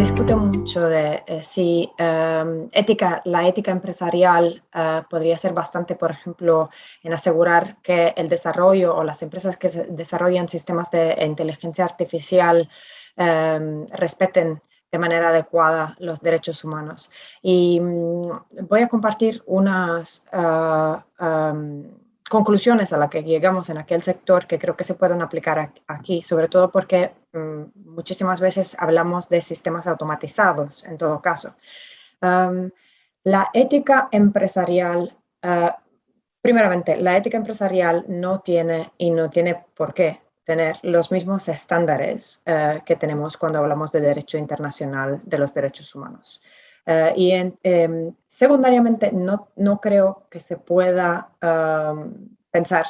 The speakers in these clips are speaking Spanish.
discute mucho de si la ética empresarial podría ser bastante, por ejemplo, en asegurar que el desarrollo o las empresas que desarrollan sistemas de inteligencia artificial respeten de manera adecuada los derechos humanos. Y voy a compartir unas conclusiones a las que llegamos en aquel sector que creo que se pueden aplicar aquí, sobre todo porque muchísimas veces hablamos de sistemas automatizados en todo caso. La ética empresarial, primeramente, la ética empresarial no tiene y no tiene por qué tener los mismos estándares que tenemos cuando hablamos de derecho internacional de los derechos humanos. Secundariamente, no creo que se pueda pensar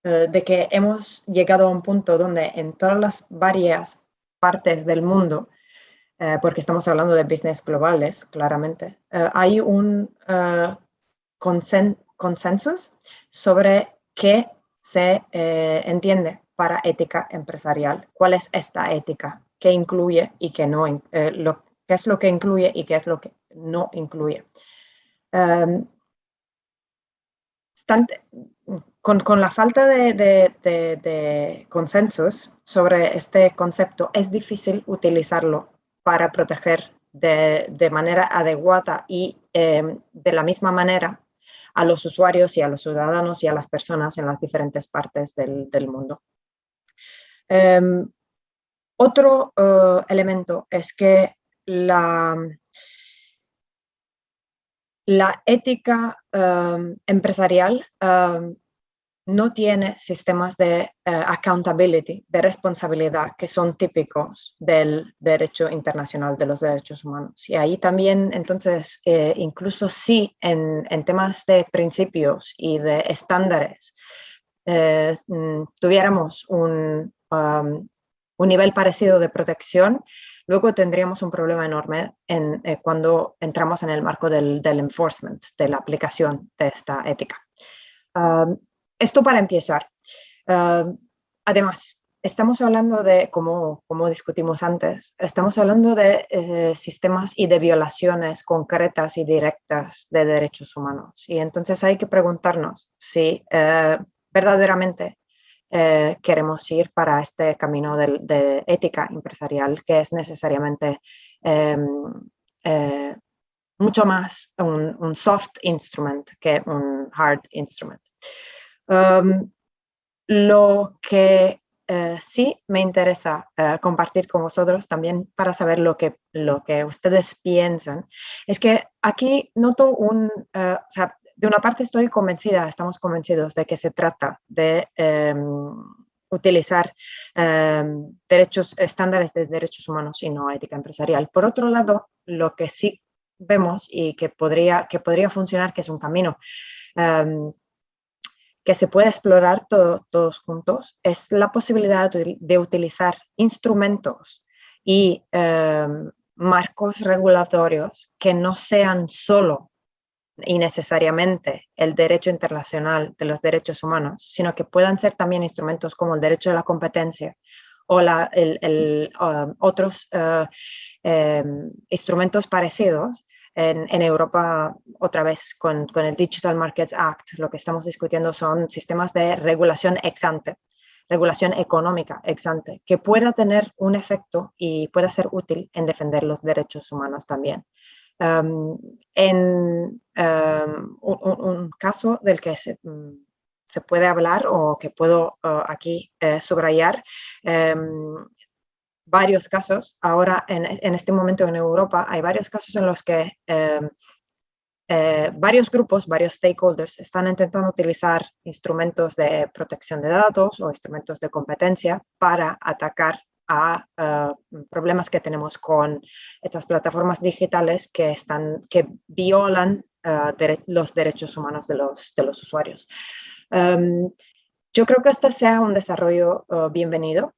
de que hemos llegado a un punto donde en todas las varias partes del mundo, porque estamos hablando de business globales, claramente, hay un consensus sobre qué se entiende para ética empresarial. ¿Cuál es esta ética? ¿Qué incluye y qué no? ¿Qué es lo que incluye y qué es lo que no incluye? Con la falta de consensos sobre este concepto, es difícil utilizarlo para proteger de manera adecuada y de la misma manera a los usuarios y a los ciudadanos y a las personas en las diferentes partes del mundo. Otro elemento es que la ética empresarial no tiene sistemas de accountability, de responsabilidad, que son típicos del derecho internacional de los derechos humanos. Y ahí también, entonces, incluso si en temas de principios y de estándares tuviéramos un nivel parecido de protección, luego tendríamos un problema enorme cuando entramos en el marco del enforcement, de la aplicación de esta ética. Esto para empezar. Además, estamos hablando de, como discutimos antes, estamos hablando de sistemas y de violaciones concretas y directas de derechos humanos. Y entonces hay que preguntarnos si verdaderamente queremos ir para este camino de ética empresarial, que es necesariamente mucho más un soft instrument que un hard instrument. Lo que sí me interesa compartir con vosotros también para saber lo que ustedes piensan, es que aquí noto o sea, de una parte estamos convencidos de que se trata de utilizar estándares de derechos humanos y no ética empresarial. Por otro lado, lo que sí vemos y que podría funcionar, que es un camino que se puede explorar todos juntos, es la posibilidad de utilizar instrumentos y marcos regulatorios que no sean solo y necesariamente el derecho internacional de los derechos humanos, sino que puedan ser también instrumentos como el derecho de la competencia o otros instrumentos parecidos. En Europa, otra vez, con el Digital Markets Act, lo que estamos discutiendo son sistemas de regulación ex ante, regulación económica ex ante, que pueda tener un efecto y pueda ser útil en defender los derechos humanos también. Un caso del que se puede hablar o que puedo aquí subrayar, varios casos, ahora en este momento en Europa hay varios casos en los que varios grupos, varios stakeholders están intentando utilizar instrumentos de protección de datos o instrumentos de competencia para atacar a problemas que tenemos con estas plataformas digitales que violan los derechos humanos de los usuarios. Yo creo que este sea un desarrollo bienvenido.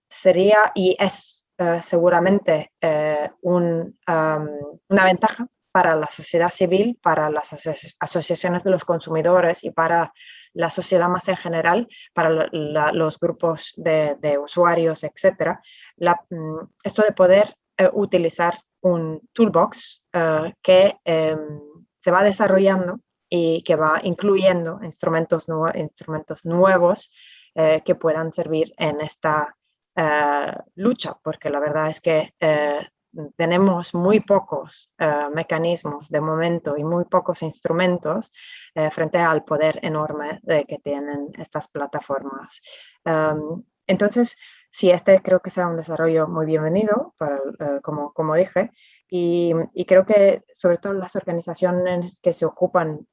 Sería y es seguramente una ventaja para la sociedad civil, para las asociaciones de los consumidores y para la sociedad más en general, para los grupos de usuarios, etc. Esto de poder utilizar un toolbox que se va desarrollando y que va incluyendo instrumentos nuevos que puedan servir en esta lucha, porque la verdad es que tenemos muy pocos mecanismos de momento y muy pocos instrumentos frente al poder enorme que tienen estas plataformas. Entonces, sí, este creo que será un desarrollo muy bienvenido, como dije, y creo que sobre todo las organizaciones que se ocupan,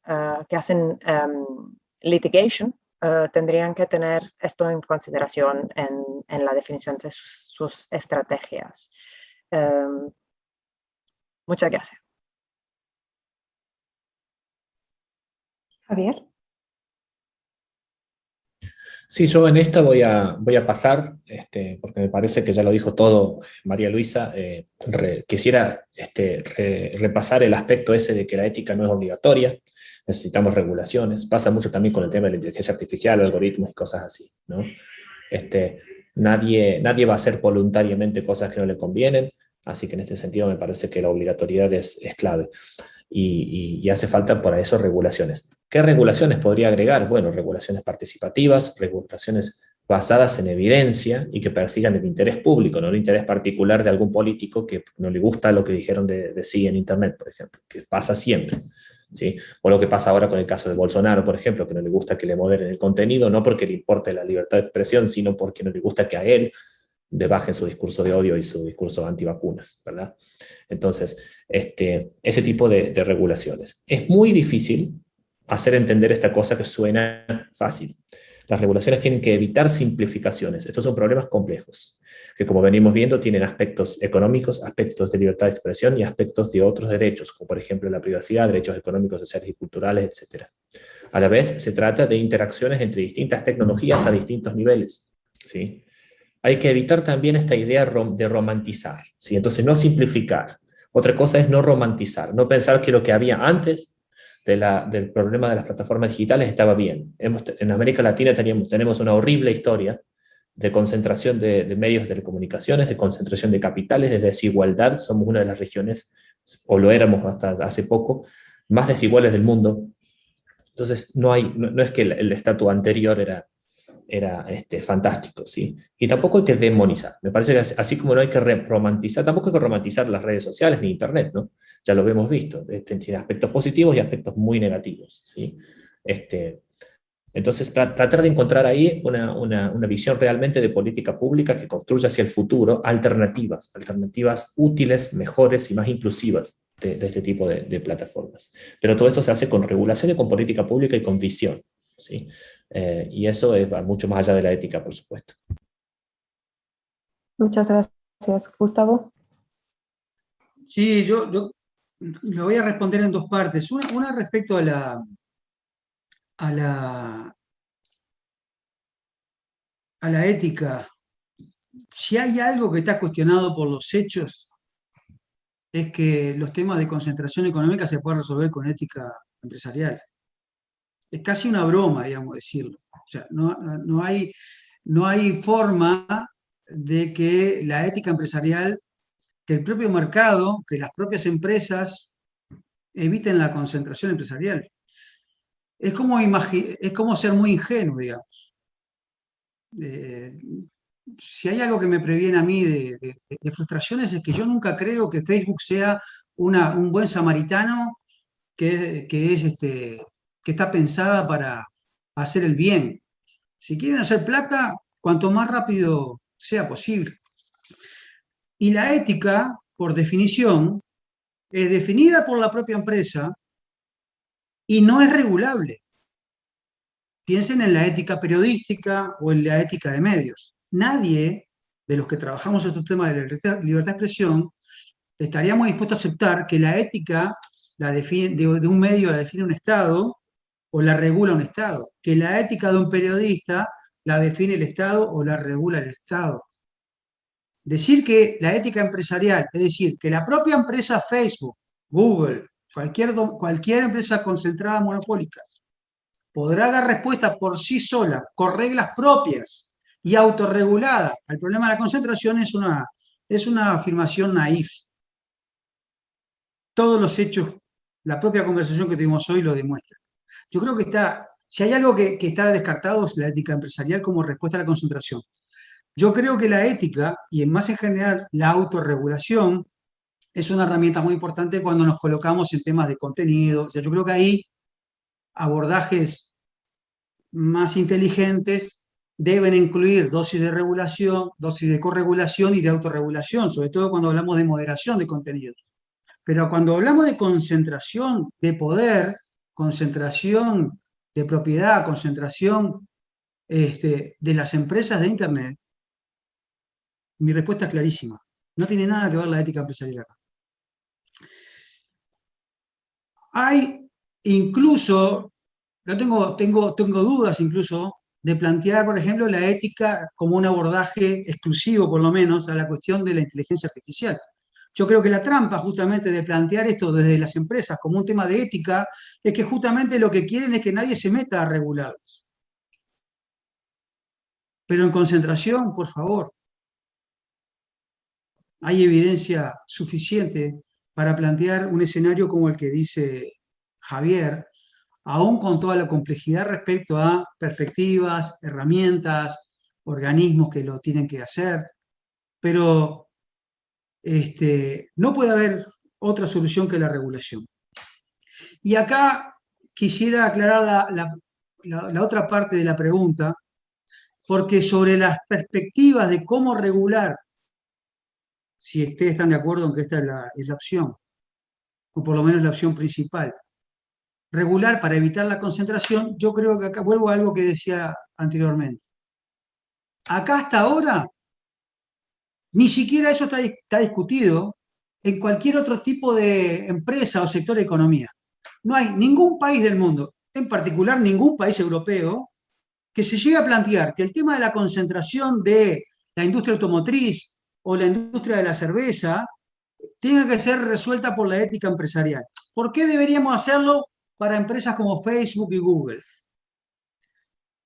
que hacen litigation, tendrían que tener esto en consideración en la definición de sus estrategias. Muchas gracias. Javier. Sí, yo en esta voy a pasar, porque me parece que ya lo dijo todo María Luisa. Quisiera repasar el aspecto ese de que la ética no es obligatoria, necesitamos regulaciones. Pasa mucho también con el tema de la inteligencia artificial, algoritmos y cosas así, ¿no? Nadie va a hacer voluntariamente cosas que no le convienen, así que en este sentido me parece que la obligatoriedad es clave. Y hace falta para eso regulaciones. ¿Qué regulaciones podría agregar? Bueno, regulaciones participativas, regulaciones basadas en evidencia y que persigan el interés público, no el interés particular de algún político que no le gusta lo que dijeron de sí en Internet, por ejemplo, que pasa siempre, ¿sí? O lo que pasa ahora con el caso de Bolsonaro, por ejemplo, que no le gusta que le moderen el contenido, no porque le importe la libertad de expresión, sino porque no le gusta que a él le bajen su discurso de odio y su discurso antivacunas, ¿verdad? Entonces, ese tipo de regulaciones. Es muy difícil hacer entender esta cosa que suena fácil. Las regulaciones tienen que evitar simplificaciones. Estos son problemas complejos, que como venimos viendo tienen aspectos económicos, aspectos de libertad de expresión y aspectos de otros derechos, como por ejemplo la privacidad, derechos económicos, sociales y culturales, etc. A la vez, se trata de interacciones entre distintas tecnologías a distintos niveles, ¿sí? Hay que evitar también esta idea de romantizar, ¿sí? Entonces, no simplificar. Otra cosa es no romantizar, no pensar que lo que había antes del problema de las plataformas digitales estaba bien. En América Latina tenemos una horrible historia de concentración de medios de telecomunicaciones, de concentración de capitales, de desigualdad. Somos una de las regiones, o lo éramos hasta hace poco, más desiguales del mundo. Entonces, no es que el estatus anterior era fantástico, ¿sí? Y tampoco hay que demonizar. Me parece que así como no hay que romantizar, tampoco hay que romantizar las redes sociales ni Internet, ¿no? Ya lo hemos visto. Tiene aspectos positivos y aspectos muy negativos, ¿sí? Entonces, tratar de encontrar ahí una visión realmente de política pública que construya hacia el futuro alternativas útiles, mejores y más inclusivas de este tipo de plataformas. Pero todo esto se hace con regulación y con política pública y con visión, ¿sí? Y eso va mucho más allá de la ética, por supuesto. Muchas gracias. Gustavo. Sí, yo lo voy a responder en dos partes. Una respecto a la ética. Si hay algo que está cuestionado por los hechos, es que los temas de concentración económica se pueden resolver con ética empresarial. Es casi una broma, digamos, decirlo. O sea, no hay forma de que la ética empresarial, que el propio mercado, que las propias empresas eviten la concentración empresarial. Es como ser muy ingenuo, digamos. Si hay algo que me previene a mí de frustraciones es que yo nunca creo que Facebook sea un buen samaritano que está pensada para hacer el bien. Si quieren hacer plata, cuanto más rápido sea posible. Y la ética, por definición, es definida por la propia empresa y no es regulable. Piensen en la ética periodística o en la ética de medios. Nadie de los que trabajamos en estos temas de libertad de expresión estaríamos dispuestos a aceptar que la ética de un medio la define un Estado o la regula un Estado, que la ética de un periodista la define el Estado o la regula el Estado. Decir que la ética empresarial, es decir, que la propia empresa Facebook, Google, cualquier empresa concentrada monopólica, podrá dar respuesta por sí sola, con reglas propias y autorreguladas al problema de la concentración, es es una afirmación naif. Todos los hechos, la propia conversación que tuvimos hoy lo demuestra. Yo creo que si hay algo que está descartado es la ética empresarial como respuesta a la concentración. Yo creo que la ética, y más en general la autorregulación, es una herramienta muy importante cuando nos colocamos en temas de contenido. O sea, yo creo que ahí abordajes más inteligentes deben incluir dosis de regulación, dosis de corregulación y de autorregulación, sobre todo cuando hablamos de moderación de contenidos. Pero cuando hablamos de concentración de poder, concentración de propiedad, concentración de las empresas de Internet, mi respuesta es clarísima. No tiene nada que ver la ética empresarial acá. Hay incluso, yo tengo dudas incluso de plantear, por ejemplo, la ética como un abordaje exclusivo, por lo menos, a la cuestión de la inteligencia artificial. Yo creo que la trampa justamente de plantear esto desde las empresas como un tema de ética es que justamente lo que quieren es que nadie se meta a regularlos. Pero en concentración, por favor, hay evidencia suficiente para plantear un escenario como el que dice Javier, aún con toda la complejidad respecto a perspectivas, herramientas, organismos que lo tienen que hacer, pero no puede haber otra solución que la regulación. Y acá quisiera aclarar la otra parte de la pregunta, porque sobre las perspectivas de cómo regular, si ustedes están de acuerdo en que esta es la opción, o por lo menos la opción principal, regular para evitar la concentración, yo creo que acá vuelvo a algo que decía anteriormente. Acá hasta ahora, ni siquiera eso está discutido en cualquier otro tipo de empresa o sector de economía. No hay ningún país del mundo, en particular ningún país europeo, que se llegue a plantear que el tema de la concentración de la industria automotriz o la industria de la cerveza tenga que ser resuelta por la ética empresarial. ¿Por qué deberíamos hacerlo para empresas como Facebook y Google?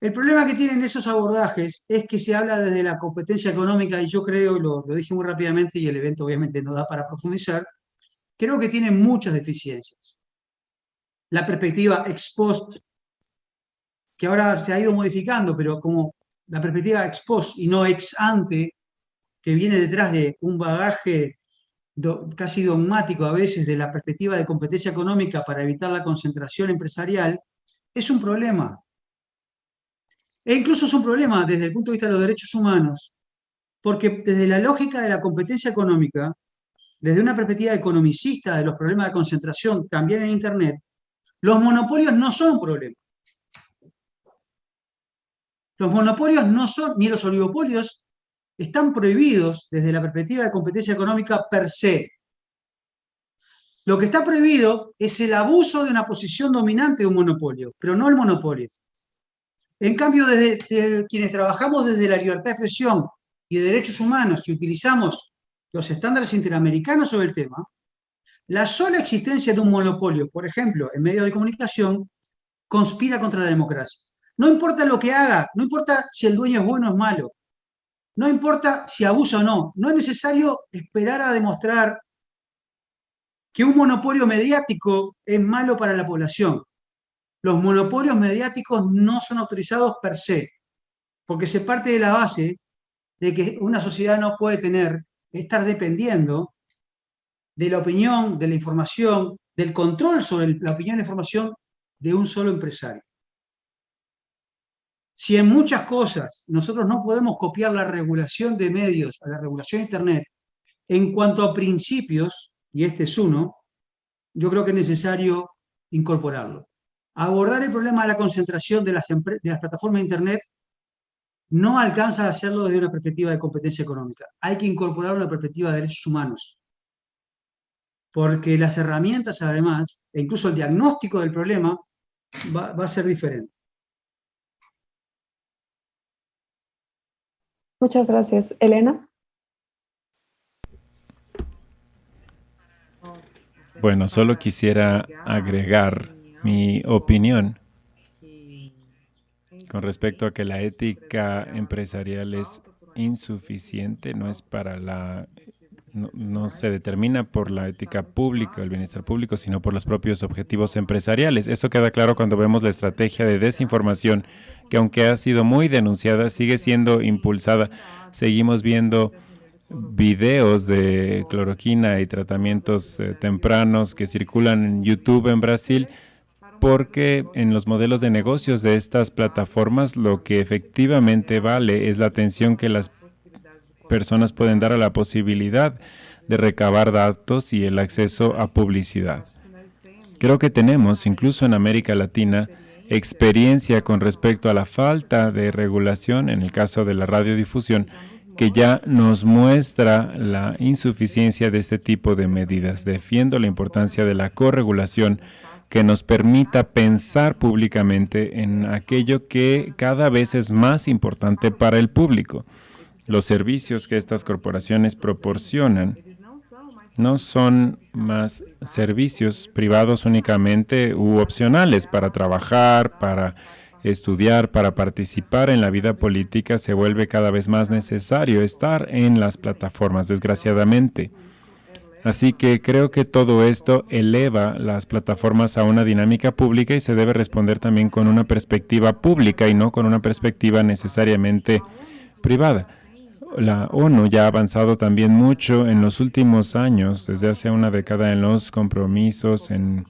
El problema que tienen esos abordajes es que se habla desde la competencia económica y yo creo, lo dije muy rápidamente y el evento obviamente no da para profundizar, creo que tienen muchas deficiencias. La perspectiva ex post, que ahora se ha ido modificando, pero como la perspectiva ex post y no ex ante, que viene detrás de un bagaje casi dogmático a veces de la perspectiva de competencia económica para evitar la concentración empresarial, es un problema. E incluso es un problema desde el punto de vista de los derechos humanos, porque desde la lógica de la competencia económica, desde una perspectiva economicista de los problemas de concentración también en Internet, los monopolios no son un problema. Los monopolios no son, ni los oligopolios, están prohibidos desde la perspectiva de competencia económica per se. Lo que está prohibido es el abuso de una posición dominante de un monopolio, pero no el monopolio. En cambio, desde quienes trabajamos desde la libertad de expresión y de derechos humanos, que utilizamos los estándares interamericanos sobre el tema, la sola existencia de un monopolio, por ejemplo, en medios de comunicación, conspira contra la democracia. No importa lo que haga, no importa si el dueño es bueno o es malo, no importa si abusa o no, no es necesario esperar a demostrar que un monopolio mediático es malo para la población. Los monopolios mediáticos no son autorizados per se, porque se parte de la base de que una sociedad no puede estar dependiendo de la opinión, de la información, del control sobre la opinión y la información de un solo empresario. Si en muchas cosas nosotros no podemos copiar la regulación de medios a la regulación de Internet, en cuanto a principios, y este es uno, yo creo que es necesario incorporarlo. Abordar el problema de la concentración de las plataformas de Internet no alcanza a hacerlo desde una perspectiva de competencia económica. Hay que incorporar una perspectiva de derechos humanos. Porque las herramientas, además, e incluso el diagnóstico del problema, va a ser diferente. Muchas gracias. Elena. Bueno, solo quisiera agregar mi opinión con respecto a que la ética empresarial es insuficiente, no es para la no se determina por la ética pública, el bienestar público, sino por los propios objetivos empresariales. Eso queda claro cuando vemos la estrategia de desinformación, que aunque ha sido muy denunciada, sigue siendo impulsada. Seguimos viendo videos de cloroquina y tratamientos tempranos que circulan en YouTube en Brasil, porque en los modelos de negocios de estas plataformas lo que efectivamente vale es la atención que las personas pueden dar a la posibilidad de recabar datos y el acceso a publicidad. Creo que tenemos, incluso en América Latina, experiencia con respecto a la falta de regulación en el caso de la radiodifusión, que ya nos muestra la insuficiencia de este tipo de medidas. Defiendo la importancia de la corregulación que nos permita pensar públicamente en aquello que cada vez es más importante para el público. Los servicios que estas corporaciones proporcionan no son más servicios privados únicamente u opcionales para trabajar, para estudiar, para participar en la vida política. Se vuelve cada vez más necesario estar en las plataformas, desgraciadamente. Así que creo que todo esto eleva las plataformas a una dinámica pública y se debe responder también con una perspectiva pública y no con una perspectiva necesariamente privada. La ONU ya ha avanzado también mucho en los últimos años, desde hace una década, en los compromisos, en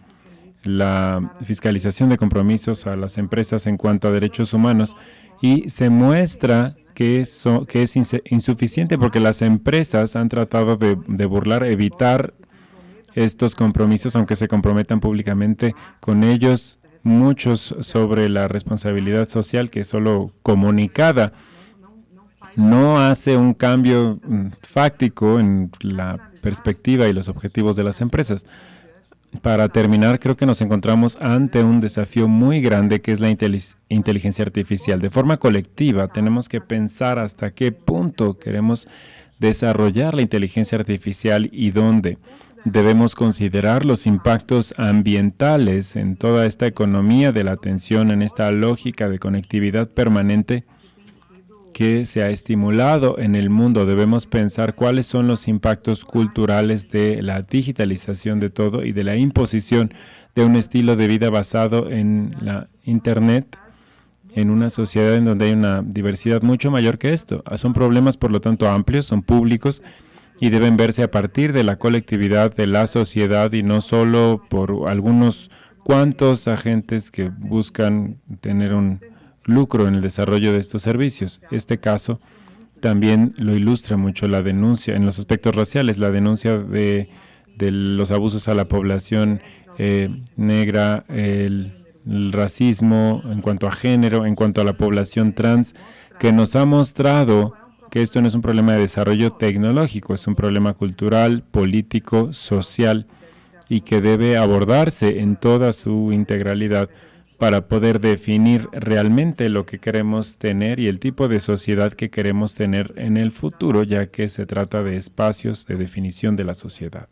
la fiscalización de compromisos a las empresas en cuanto a derechos humanos, y se muestra que es insuficiente porque las empresas han tratado de evitar estos compromisos, aunque se comprometan públicamente con ellos, muchos sobre la responsabilidad social que es solo comunicada. No hace un cambio fáctico en la perspectiva y los objetivos de las empresas. Para terminar, creo que nos encontramos ante un desafío muy grande que es la inteligencia artificial. De forma colectiva, tenemos que pensar hasta qué punto queremos desarrollar la inteligencia artificial y dónde. Debemos considerar los impactos ambientales en toda esta economía de la atención, en esta lógica de conectividad permanente que se ha estimulado en el mundo. Debemos pensar cuáles son los impactos culturales de la digitalización de todo y de la imposición de un estilo de vida basado en la Internet en una sociedad en donde hay una diversidad mucho mayor que esto. Son problemas, por lo tanto, amplios, son públicos y deben verse a partir de la colectividad de la sociedad y no solo por algunos cuantos agentes que buscan tener un lucro en el desarrollo de estos servicios. Este caso también lo ilustra mucho la denuncia en los aspectos raciales, la denuncia de los abusos a la población negra, el racismo en cuanto a género, en cuanto a la población trans, que nos ha mostrado que esto no es un problema de desarrollo tecnológico, es un problema cultural, político, social y que debe abordarse en toda su integralidad para poder definir realmente lo que queremos tener y el tipo de sociedad que queremos tener en el futuro, ya que se trata de espacios de definición de la sociedad.